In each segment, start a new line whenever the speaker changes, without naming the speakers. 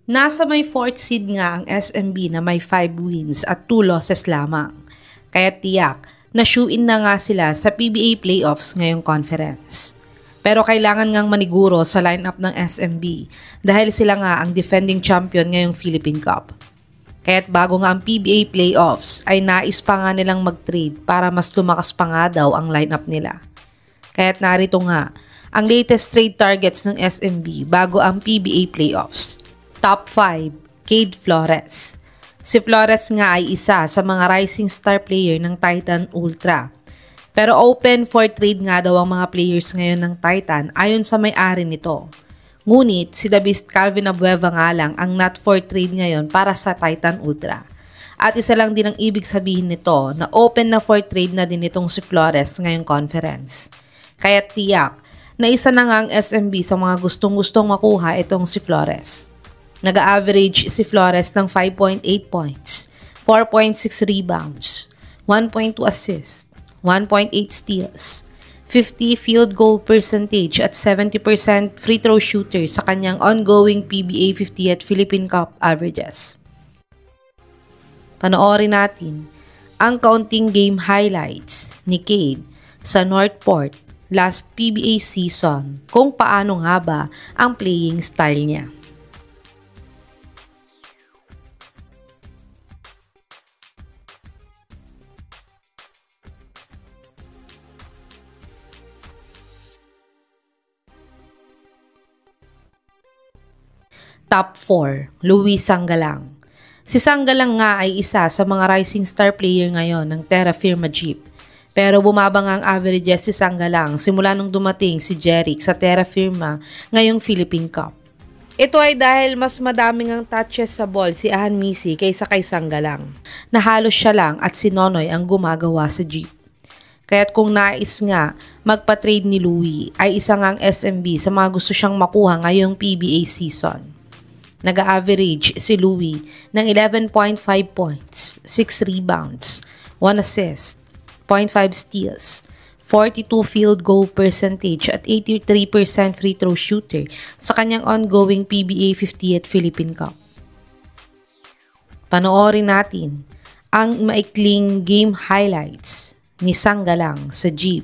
Nasa may 4th seed nga ang SMB na may 5 wins at 2 losses lamang. Kaya tiyak na shoe-in na nga sila sa PBA playoffs ngayong conference. Pero kailangan ngang maniguro sa lineup ng SMB dahil sila nga ang defending champion ngayong Philippine Cup. Kaya't bago nga ang PBA playoffs ay nais pa nga nilang mag-trade para mas lumakas pa nga daw ang lineup nila. Kaya't narito nga ang latest trade targets ng SMB bago ang PBA playoffs. Top 5, Cade Flores. Si Flores nga ay isa sa mga rising star player ng Titan Ultra. Pero open for trade nga daw ang mga players ngayon ng Titan ayon sa may-ari nito. Ngunit si The Beast Calvin Abueva nga lang ang not for trade ngayon para sa Titan Ultra. At isa lang din ang ibig sabihin nito na open na for trade na din itong si Flores ngayong conference. Kaya tiyak na isa na nga ang SMB sa mga gustong-gustong makuha itong si Flores. Nag-average si Flores ng 5.8 points, 4.6 rebounds, 1.2 assists, 1.8 steals, 50 field goal percentage at 70% free throw shooter sa kanyang ongoing PBA 50th Philippine Cup averages. Panoorin natin ang kaunting game highlights ni Cade sa Northport last PBA season kung paano nga ba ang playing style niya. Top 4, Luis Sanggalang. Si Sanggalang nga ay isa sa mga rising star player ngayon ng Terra Firma Jeep. Pero bumaba nga ang averages si Sanggalang simula nung dumating si Jeric sa Terra Firma ngayong Philippine Cup. Ito ay dahil mas madaming ang touches sa ball si Ahan Misi kaysa kay Sanggalang, na halos siya lang at si Nonoy ang gumagawa sa Jeep. Kaya't kung nais nga magpa-trade ni Louie ay isa nga ang SMB sa mga gusto siyang makuha ngayong PBA season. Nag-average si Louie ng 11.5 points, 6 rebounds, 1 assist, 0.5 steals, 42 field goal percentage at 83% free throw shooter sa kanyang ongoing PBA 50th Philippine Cup. Panoorin natin ang maikling game highlights ni Sanggalang sa Jeep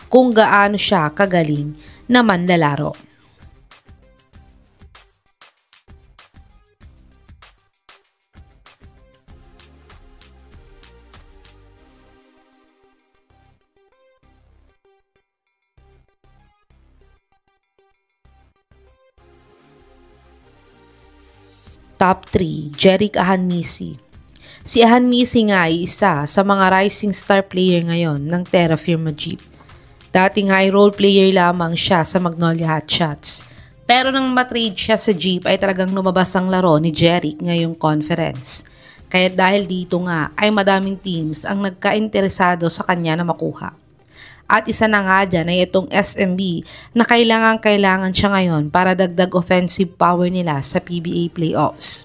kung gaano siya kagaling na manlalaro. Top 3, Jeric Ahan Misi. Si Ahan Misi nga ay isa sa mga rising star player ngayon ng Terra Firma Jeep. Dating high role player lamang siya sa Magnolia Hotshots. Pero nang matrade siya sa Jeep ay talagang lumabas ang laro ni Jeric ngayong conference. Kaya dahil dito nga ay madaming teams ang nagka-interesado sa kanya na makuha. At isa na nga dyan ay itong SMB na kailangan siya ngayon para dagdag offensive power nila sa PBA playoffs.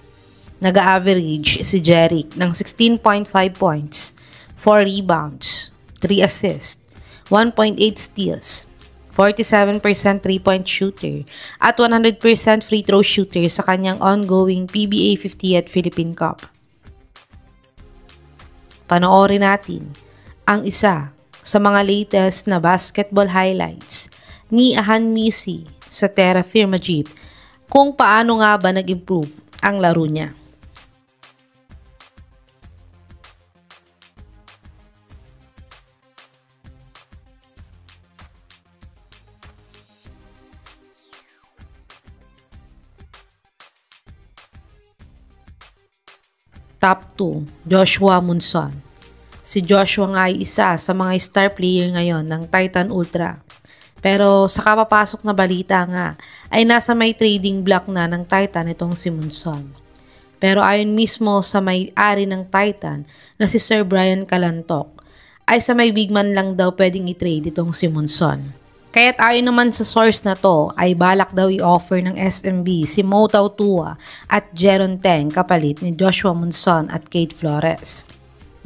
Nag-average si Jeric ng 16.5 points, 4 rebounds, 3 assists, 1.8 steals, 47% 3-point shooter at 100% free throw shooter sa kanyang ongoing PBA 50th Philippine Cup. Panoorin natin ang isa sa mga latest na basketball highlights ni Ahan Misi sa Terra Firma Jeep kung paano nga ba nag-improve ang laro niya. Top 2, Joshua Munson. Si Joshua nga ay isa sa mga star player ngayon ng Titan Ultra. Pero sa kapapasok na balita nga ay nasa may trading block na ng Titan itong si Munson. Pero ayon mismo sa may-ari ng Titan na si Sir Brian Calantoc ay sa may big man lang daw pwedeng i-trade itong si Munson. Kaya't ayon naman sa source na to ay balak daw i-offer ng SMB si Mo Tautua at Jeron Teng kapalit ni Joshua Munson at Cade Flores.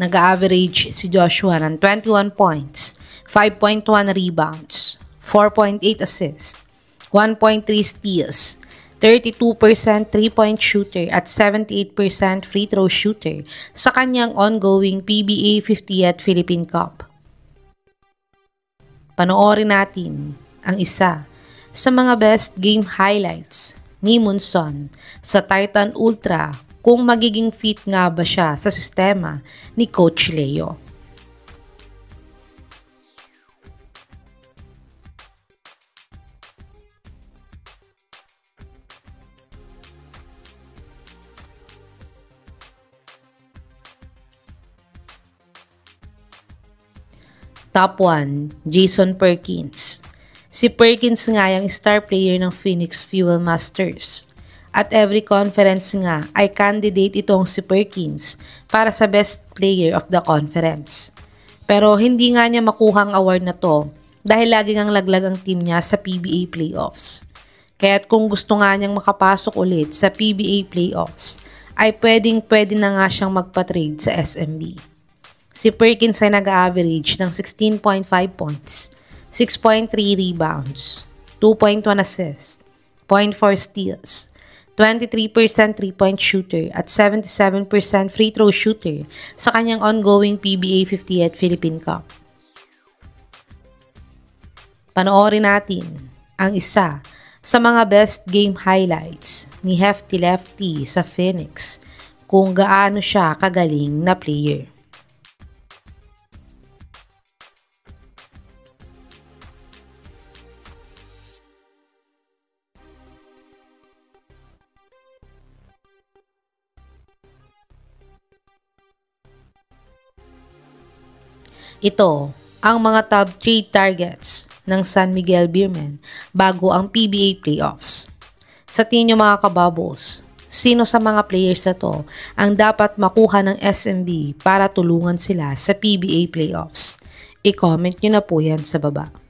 Nag-average si Joshua ng 21 points, 5.1 rebounds, 4.8 assists, 1.3 steals, 32% 3-point shooter at 78% free throw shooter sa kanyang ongoing PBA 50th Philippine Cup. Panoorin natin ang isa sa mga best game highlights ni Monson sa Titan Ultra kung magiging fit nga ba siya sa sistema ni Coach Leo. Top 1, Jason Perkins. Si Perkins nga yung star player ng Phoenix Fuel Masters. At every conference nga ay candidate itong si Perkins para sa best player of the conference. Pero hindi nga niya makuha ang award na to dahil lagi ngang laglag ang team niya sa PBA playoffs. Kaya't kung gusto nga niyang makapasok ulit sa PBA playoffs, ay pwede na nga siyang magpa-trade sa SMB. Si Perkins ay nag-average ng 16.5 points, 6.3 rebounds, 2.1 assists, 0.4 steals, 23% 3-point shooter at 77% free throw shooter sa kanyang ongoing PBA 50th Philippine Cup. Panoorin natin ang isa sa mga best game highlights ni Hefty Lefty sa Phoenix kung gaano siya kagaling na player. Ito ang mga top 3 targets ng San Miguel Beermen bago ang PBA playoffs. Sa tingin nyo mga kababos, sino sa mga players na to ang dapat makuha ng SMB para tulungan sila sa PBA playoffs? I-comment nyo na po yan sa baba.